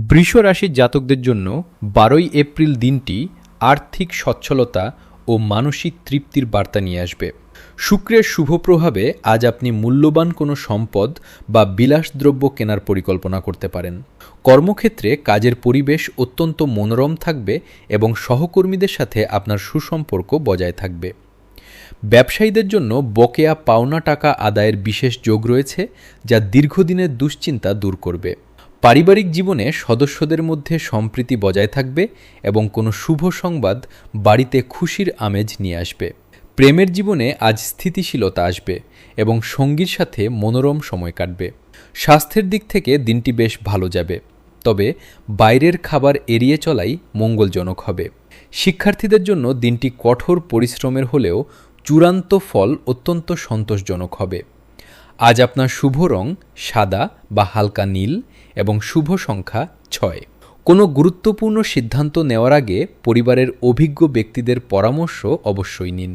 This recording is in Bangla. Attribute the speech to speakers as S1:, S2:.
S1: বৃষ রাশির জাতকদের জন্য 12ই এপ্রিল দিনটি আর্থিক সচ্ছলতা ও মানসিক তৃপ্তির বার্তা নিয়ে আসবে। শুক্রের শুভ প্রভাবে আজ আপনি মূল্যবান কোনো সম্পদ বা বিলাসদ্রব্য কেনার পরিকল্পনা করতে পারেন। কর্মক্ষেত্রে কাজের পরিবেশ অত্যন্ত মনোরম থাকবে এবং সহকর্মীদের সাথে আপনার সুসম্পর্ক বজায় থাকবে। ব্যবসায়ীদের জন্য বকেয়া পাওনা টাকা আদায়ের বিশেষ যোগ রয়েছে, যা দীর্ঘদিনের দুশ্চিন্তা দূর করবে। পারিবারিক জীবনে সদস্যদের মধ্যে সম্প্রীতি বজায় থাকবে এবং কোনো শুভ সংবাদ বাড়িতে খুশির আমেজ নিয়ে আসবে। প্রেমের জীবনে আজ স্থিতিশীলতা আসবে এবং সঙ্গীর সাথে মনোরম সময় কাটবে। স্বাস্থ্যের দিক থেকে দিনটি বেশ ভালো যাবে, তবে বাইরের খাবার এড়িয়ে চলাই মঙ্গলজনক হবে। শিক্ষার্থীদের জন্য দিনটি কঠোর পরিশ্রমের হলেও চূড়ান্ত ফল অত্যন্ত সন্তোষজনক হবে। আজ আপনার শুভ রং সাদা বা হালকা নীল এবং শুভ সংখ্যা 6। কোনো গুরুত্বপূর্ণ সিদ্ধান্ত নেওয়ার আগে পরিবারের অভিজ্ঞ ব্যক্তিদের পরামর্শ অবশ্যই নিন।